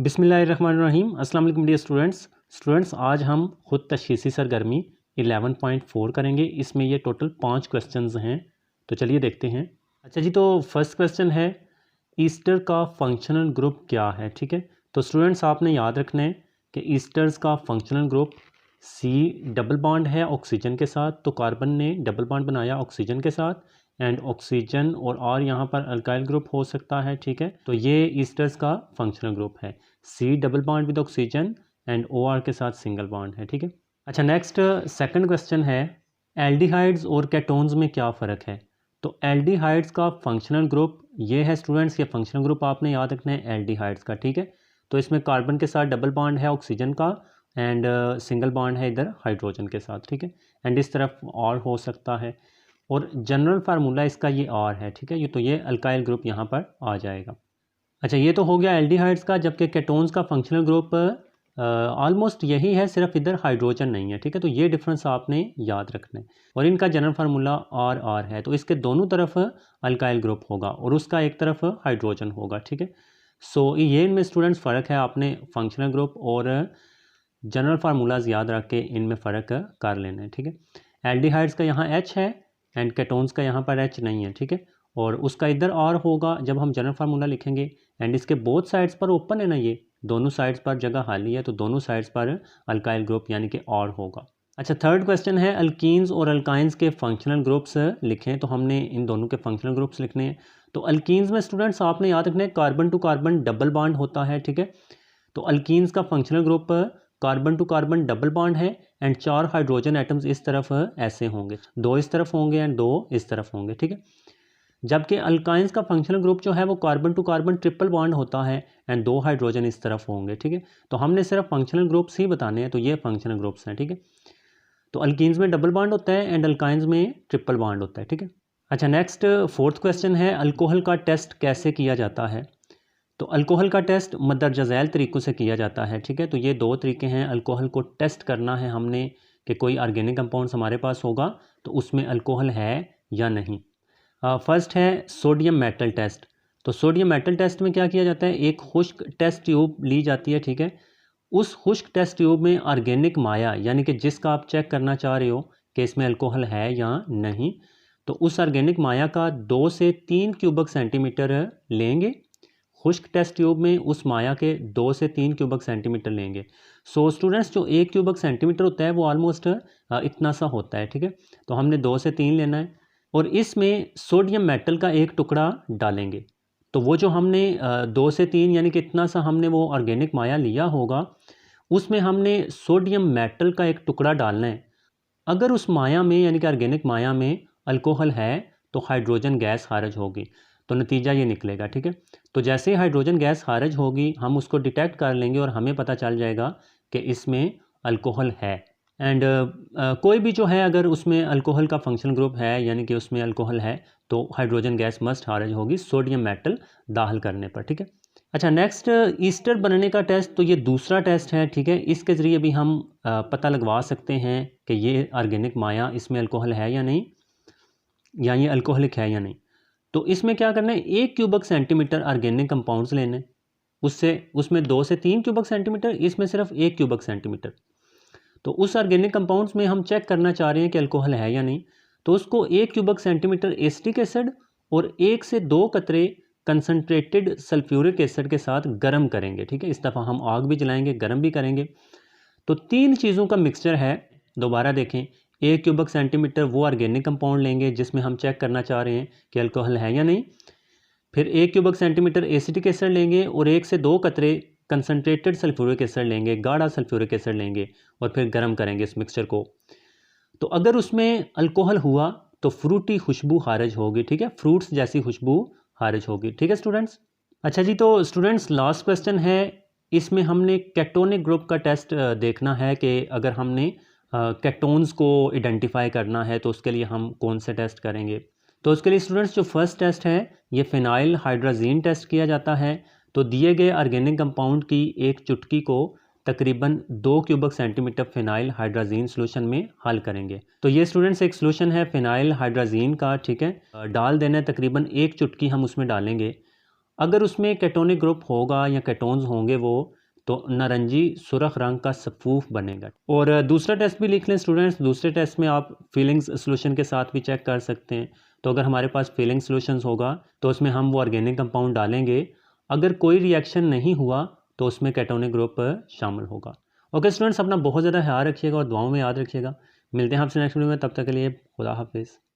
बिस्मिल्लाहिर्रहमानिर्रहीम। अस्सलाम वालेकुम डियर स्टूडेंट्स, आज हम खुद तशख़ीसी सरगर्मी 11.4 करेंगे। इसमें ये टोटल 5 क्वेश्चंस हैं, तो चलिए देखते हैं। अच्छा जी, तो फर्स्ट क्वेश्चन है ईस्टर का फंक्शनल ग्रुप क्या है। ठीक है, तो स्टूडेंट्स आपने याद रखना है कि ईस्टर्स का functional group C double bond है ऑक्सीजन के साथ, तो कार्बन ने डबल बॉन्ड बनाया ऑक्सीजन के साथ एंड ऑक्सीजन और यहाँ पर अल्काइल ग्रुप हो सकता है। ठीक है, तो ये ईस्टर्स का फंक्शनल ग्रुप है, C double bond with oxygen and OR के साथ सिंगल बॉन्ड है। ठीक है, अच्छा नेक्स्ट सेकंड क्वेश्चन है एल्डिहाइड्स और केटोन्स में क्या फ़र्क है। तो एल्डिहाइड्स का फंक्शनल ग्रुप ये है स्टूडेंट्स, ये फंक्शनल ग्रुप आपने याद रखना है एल्डिहाइड्स का। ठीक है, तो इसमें कार्बन के साथ डबल बॉन्ड है ऑक्सीजन का एंड सिंगल बॉन्ड है इधर हाइड्रोजन के साथ। ठीक है, एंड इस तरफ और हो सकता है और जनरल फार्मूला इसका ये और है। ठीक है, ये तो ये अल्काइल ग्रुप यहाँ पर आ जाएगा। अच्छा, ये तो हो गया एल्डिहाइड्स का, जबकि केटोन्स का फंक्शनल ग्रुप ऑलमोस्ट यही है, सिर्फ इधर हाइड्रोजन नहीं है। ठीक है, तो ये डिफरेंस आपने याद रखना है और इनका जनरल फार्मूला R है, तो इसके दोनों तरफ अल्काइल ग्रुप होगा और उसका एक तरफ हाइड्रोजन होगा। ठीक है, सो ये इनमें स्टूडेंट्स फ़र्क है, आपने फंक्शनल ग्रुप और जनरल फार्मूलाज याद रख के इनमें फ़र्क कर लेना है। ठीक है, एल्डिहाइड्स का यहाँ H है एंड केटोन्स का यहाँ पर H नहीं है। ठीक है, और उसका इधर R होगा जब हम जनरल फार्मूला लिखेंगे एंड इसके बोथ साइड्स पर ओपन है ना, ये दोनों साइड्स पर जगह खाली है, तो दोनों साइड्स पर अल्काइल ग्रुप यानी कि R होगा। अच्छा, थर्ड क्वेश्चन है अल्कीन्स और अल्काइंस के फंक्शनल ग्रुप्स लिखें, तो हमने इन दोनों के फंक्शनल ग्रुप्स लिखने हैं। तो अल्कीन्स में स्टूडेंट्स आपने याद रखना है carbon to carbon double bond होता है। ठीक है, तो अल्कीन्स का functional group carbon to carbon double bond है एंड 4 हाइड्रोजन एटम्स इस तरफ ऐसे होंगे, 2 इस तरफ होंगे एंड 2 इस तरफ होंगे। ठीक है, जबकि अल्काइंस का फंक्शनल ग्रुप जो है वो carbon to carbon triple bond होता है एंड 2 हाइड्रोजन इस तरफ होंगे। ठीक है, तो हमने सिर्फ फंक्शनल ग्रुप्स ही बताने हैं, तो ये फंक्शनल ग्रुप्स हैं। ठीक है, तो अल्कीन्स में डबल बॉन्ड होता है एंड अल्काइंस में ट्रिपल बॉन्ड होता है। ठीक है, अच्छा नेक्स्ट फोर्थ क्वेश्चन है अल्कोहल का टेस्ट कैसे किया जाता है। तो अल्कोहल का टेस्ट मदरजा झैल तरीक़ों से किया जाता है। ठीक है, तो ये 2 तरीके हैं अल्कोहल को टेस्ट करना है हमने कि कोई ऑर्गेनिक कंपाउंड्स हमारे पास होगा तो उसमें अल्कोहल है या नहीं। फर्स्ट है सोडियम मेटल टेस्ट। तो सोडियम मेटल टेस्ट में क्या किया जाता है, एक खुश्क टेस्ट ट्यूब ली जाती है। ठीक है, उस खुश्क टेस्ट ट्यूब में ऑर्गेनिक माया यानी कि जिसका आप चेक करना चाह रहे हो कि इसमें अल्कोहल है या नहीं, तो उस ऑर्गेनिक माया का 2 से 3 क्यूबिक सेंटीमीटर लेंगे। खुश्क टेस्ट ट्यूब में उस माया के 2 से 3 क्यूबिक सेंटीमीटर लेंगे। सो स्टूडेंट्स जो 1 क्यूबिक सेंटीमीटर होता है वो ऑलमोस्ट इतना सा होता है। ठीक है, तो हमने 2 से 3 लेना है और इसमें सोडियम मेटल का एक टुकड़ा डालेंगे। तो वो जो हमने 2 से 3 यानी कि इतना सा हमने वो ऑर्गेनिक माया लिया होगा, उसमें हमने सोडियम मेटल का एक टुकड़ा डालना है। अगर उस माया में यानी कि ऑर्गेनिक माया में अल्कोहल है तो हाइड्रोजन गैस खारिज होगी, तो नतीजा ये निकलेगा। ठीक है, तो जैसे ही हाइड्रोजन गैस खारिज होगी हम उसको डिटेक्ट कर लेंगे और हमें पता चल जाएगा कि इसमें अल्कोहल है। एंड कोई भी जो है अगर उसमें अल्कोहल का फंक्शनल ग्रुप है यानी कि उसमें अल्कोहल है तो हाइड्रोजन गैस मस्ट खारिज होगी सोडियम मेटल दाखिल करने पर। ठीक है, अच्छा नेक्स्ट ईस्टर बनने का टेस्ट, तो ये दूसरा टेस्ट है। ठीक है, इसके ज़रिए भी हम पता लगवा सकते हैं कि ये ऑर्गेनिक माया इसमें अल्कोहल है या नहीं, या ये अल्कोहलिक है या नहीं। तो इसमें क्या करना है, 1 क्यूबिक सेंटीमीटर ऑर्गेनिक कंपाउंड्स लेने, उसमें 2 से 3 क्यूबिक सेंटीमीटर, इसमें सिर्फ 1 क्यूबिक सेंटीमीटर। तो उस ऑर्गेनिक कंपाउंड्स में हम चेक करना चाह रहे हैं कि अल्कोहल है या नहीं, तो उसको 1 क्यूबिक सेंटीमीटर एसिटिक एसिड और 1 से 2 कतरे कंसनट्रेटेड सल्फ्यूरिक एसिड के साथ गर्म करेंगे। ठीक है, इस दफ़ा हम आग भी जलाएंगे, गर्म भी करेंगे। तो 3 चीज़ों का मिक्सचर है। दोबारा देखें, 1 क्यूबिक सेंटीमीटर वो ऑर्गेनिक कंपाउंड लेंगे जिसमें हम चेक करना चाह रहे हैं कि अल्कोहल है या नहीं, फिर 1 क्यूबिक सेंटीमीटर एसिटिक एसिड लेंगे और 1 से 2 कतरे कंसनट्रेटेड सल्फ्यूरिक एसिड लेंगे, गाढ़ा सल्फ्यूरिक एसिड लेंगे और फिर गर्म करेंगे इस मिक्सचर को। तो अगर उसमें अल्कोहल हुआ तो फ्रूटी खुशबू खारिज होगी। ठीक है, फ्रूट्स जैसी खुशबू खारिज होगी। ठीक है स्टूडेंट्स, अच्छा जी, तो स्टूडेंट्स लास्ट क्वेश्चन है, इसमें हमने केटोनिक ग्रुप का टेस्ट देखना है कि अगर हमने केटोन्स को आइडेंटिफाई करना है तो उसके लिए हम कौन से टेस्ट करेंगे। तो उसके लिए स्टूडेंट्स जो फर्स्ट टेस्ट है ये फिनाइल हाइड्राजीन टेस्ट किया जाता है। तो दिए गए ऑर्गेनिक कंपाउंड की एक चुटकी को तकरीबन 2 cubic centimetre phenyl hydrazine solution में हल करेंगे। तो ये स्टूडेंट्स एक सोल्यूशन है फिनाइल हाइड्राजीन का। ठीक है, डाल देना है तकरीबन 1 चुटकी हम उसमें डालेंगे अगर उसमें केटोनिक ग्रुप होगा या केटोन्स होंगे वो, तो नारंगी सुर्ख रंग का सफ़ूफ बनेगा। और दूसरा टेस्ट भी लिख लें स्टूडेंट्स। दूसरे टेस्ट में आप फीलिंग्स सोल्यूशन के साथ भी चेक कर सकते हैं। तो अगर हमारे पास फीलिंग सोल्यूशंस होगा तो उसमें हम वो ऑर्गेनिक कंपाउंड डालेंगे, अगर कोई रिएक्शन नहीं हुआ तो उसमें केटोनिक ग्रुप शामिल होगा। ओके स्टूडेंट्स, अपना बहुत ज़्यादा ख्याल रखिएगा और दुआओं में याद रखिएगा। मिलते हैं आपसे नेक्स्ट वीडियो में, तब तक के लिए खुदा हाफिज़।